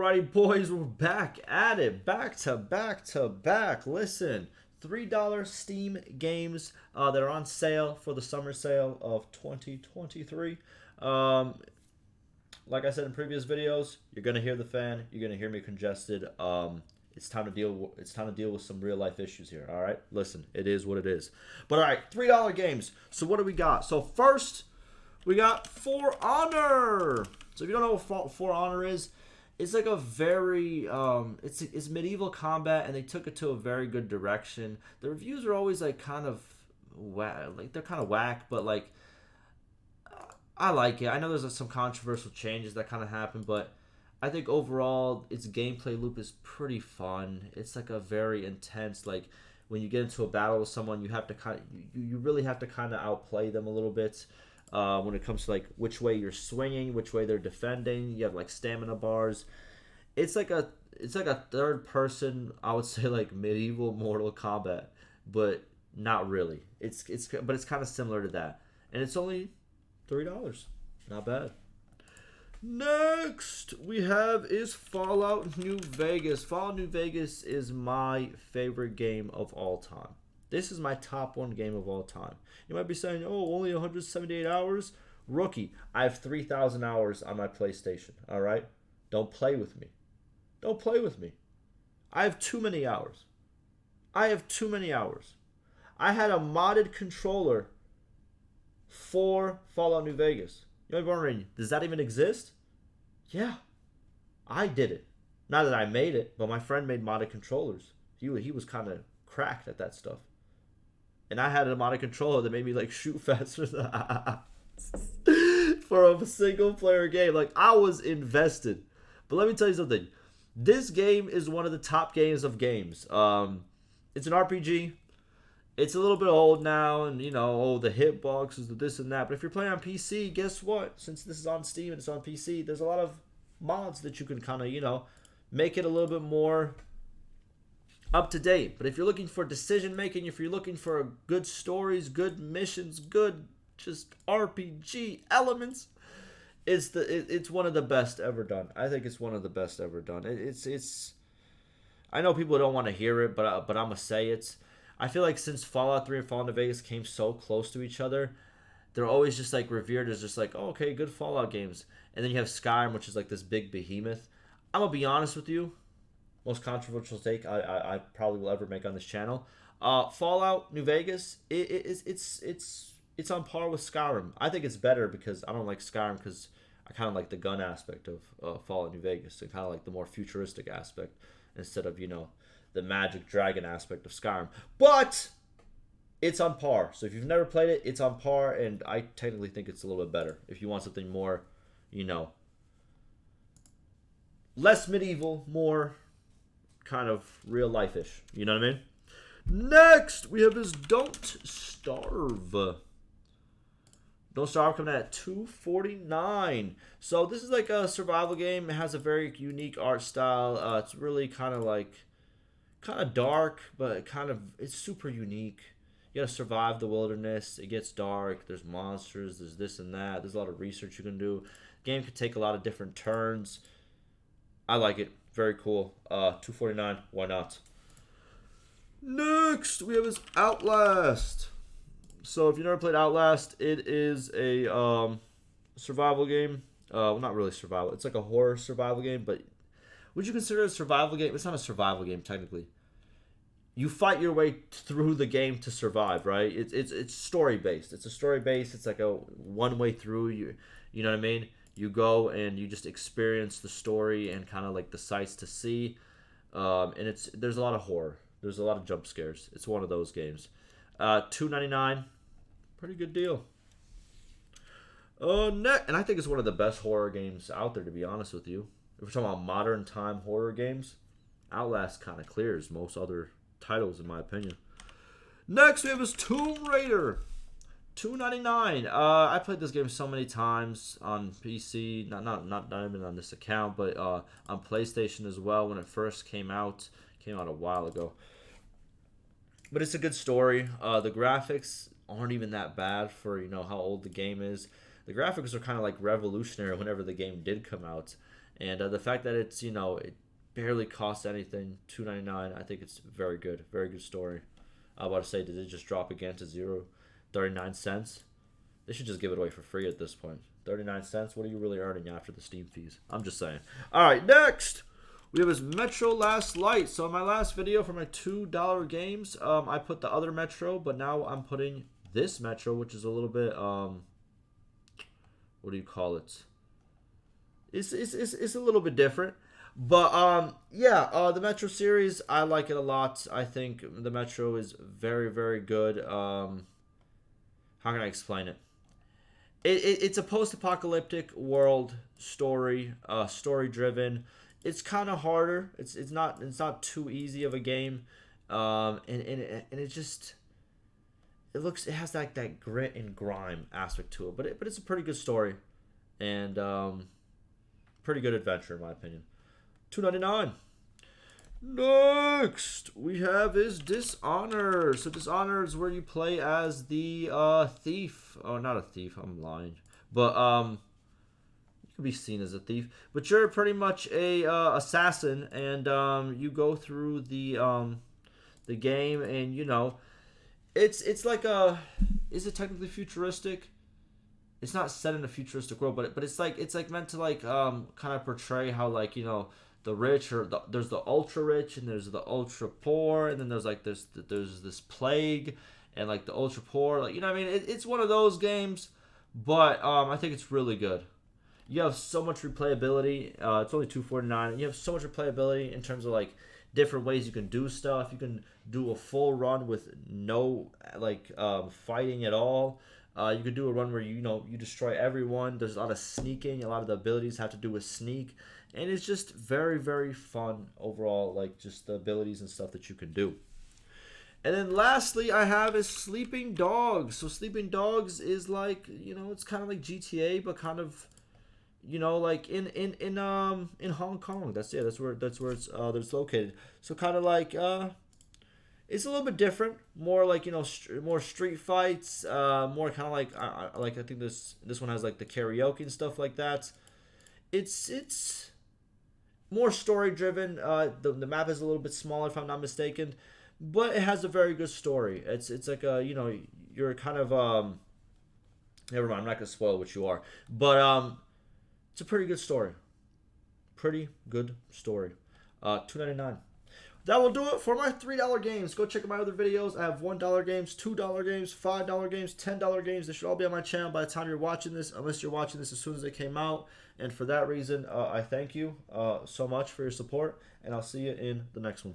Alrighty, boys, we're back at it. Back to back to back. Listen, $3 Steam games that are on sale for the summer sale of 2023. Um, like I said in previous videos, you're gonna hear the fan. You're gonna hear me congested. It's time to deal. It's time to deal with some real life issues here. All right, listen, it is what it is. But all right, $3 games. So what do we got? So first, we got For Honor. So if you don't know what For Honor is, it's like a very it's medieval combat, and they took it to a very good direction. The reviews are always like kind of whack, like they're kind of whack, but like I like it. I know there's some controversial changes that kind of happen, but I think overall its gameplay loop is pretty fun. It's like a very intense, like when you get into a battle with someone, you have to you really have to kind of outplay them a little bit. When it comes to like which way you're swinging, which way they're defending, you have like stamina bars. It's like a third person, I would say, like medieval Mortal Kombat, but not really. It's kind of similar to that, and it's only $3. Not bad. Next we have is Fallout New Vegas. Fallout New Vegas is my favorite game of all time. This is my top one game of all time. You might be saying, oh, only 178 hours? Rookie, I have 3,000 hours on my PlayStation, all right? Don't play with me. Don't play with me. I have too many hours. I have too many hours. I had a modded controller for Fallout New Vegas. You might be wondering, does that even exist? Yeah, I did it. Not that I made it, but my friend made modded controllers. He was kind of cracked at that stuff. And I had a modded controller that made me like shoot faster for a single player game. Like I was invested. But let me tell you something. This game is one of the top games of games. It's an RPG. It's a little bit old now, and you know, oh, the hitboxes, the this and that. But if you're playing on PC, guess what? Since this is on Steam and it's on PC, there's a lot of mods that you can kind of, you know, make it a little bit more up to date. But if you're looking for decision making, if you're looking for good stories, good missions, good just RPG elements, it's one of the best ever done. I think it's one of the best ever done. It's I know people don't want to hear it, but I'm gonna say it. I feel like since Fallout 3 and Fallout New Vegas came so close to each other, they're always just like revered as just like, oh, okay, good Fallout games. And then you have Skyrim, which is like this big behemoth. I'm gonna be honest with you, most controversial take I probably will ever make on this channel. Fallout New Vegas, it's on par with Skyrim. I think it's better because I don't like Skyrim because I kind of like the gun aspect of Fallout New Vegas. I kind of like the more futuristic aspect instead of, you know, the magic dragon aspect of Skyrim. But it's on par. So if you've never played it, it's on par, and I technically think it's a little bit better. If you want something more, you know, less medieval, more kind of real life-ish. You know what I mean? Next, we have is Don't Starve. Don't Starve coming at $2.49. So this is like a survival game. It has a very unique art style. It's really kind of dark, but it's super unique. You gotta survive the wilderness. It gets dark. There's monsters. There's this and that. There's a lot of research you can do. The game could take a lot of different turns. I like it. Very cool. $2.49. Why not? Next, we have is Outlast. So if you never played Outlast, it is a survival game. Well, not really survival. It's like a horror survival game, but would you consider it a survival game? It's not a survival game technically. You fight your way through the game to survive, right? It's story based. It's a story based. It's like a one way through. You know what I mean? You go and you just experience the story and kind of like the sights to see. And there's a lot of horror. There's a lot of jump scares. It's one of those games. $2.99, pretty good deal. And I think it's one of the best horror games out there, to be honest with you. If we're talking about modern time horror games, Outlast kind of clears most other titles, in my opinion. Next, we have is Tomb Raider. $2.99. I played this game so many times on PC, not even on this account, but on PlayStation as well when it first came out. Came out a while ago. But it's a good story. The graphics aren't even that bad for, you know, how old the game is. The graphics are kind of like revolutionary whenever the game did come out. And the fact that it's, it barely costs anything, $2.99. I think it's very good. Very good story. I was about to say, did it just drop again to 39 cents? They should just give it away for free at this point. 39 cents? What are you really earning after the Steam fees? I'm just saying. All right, next we have his Metro Last Light. So in my last video for my $2 games, I put the other Metro, but now I'm putting this Metro, which is a little bit, what do you call it? It's a little bit different. But yeah, the Metro series, I like it a lot. I think the Metro is very, very good. How can I explain it? It's a post-apocalyptic world story, story-driven. It's kind of harder. It's not too easy of a game, and it just it has that grit and grime aspect to it. But it's a pretty good story, and pretty good adventure in my opinion. $2.99. Next, we have is Dishonor. So Dishonor is where you play as the thief. Oh, not a thief. I'm lying. But you can be seen as a thief. But you're pretty much a assassin, and you go through the game, and it's like a. Is it technically futuristic? It's not set in a futuristic world, but it's like meant to kind of portray how the rich there's the ultra rich and there's the ultra poor, and then there's this plague and the ultra poor, what I mean. It's one of those games, but I think it's really good. You have so much replayability. It's only $2.49, and you have so much replayability in terms of different ways you can do stuff. You can do a full run with no fighting at all. You could do a run where you destroy everyone. There's a lot of sneaking. A lot of the abilities have to do with sneak, and it's just very, very fun overall. Just the abilities and stuff that you can do. And then lastly, I have is Sleeping Dogs. So Sleeping Dogs is it's kind of like GTA, but kind of in Hong Kong. That's where it's located. So kind of it's a little bit different, more more street fights, more kind of I think this one has the karaoke and stuff like that. It's more story driven. The map is a little bit smaller if I'm not mistaken, but it has a very good story. It's like you're kind of never mind. I'm not gonna spoil what you are, but it's a pretty good story. Pretty good story. $2.99. That will do it for my $3 games. Go check out my other videos. I have $1 games, $2 games, $5 games, $10 games. They should all be on my channel by the time you're watching this, unless you're watching this as soon as they came out. And for that reason, I thank you so much for your support, and I'll see you in the next one.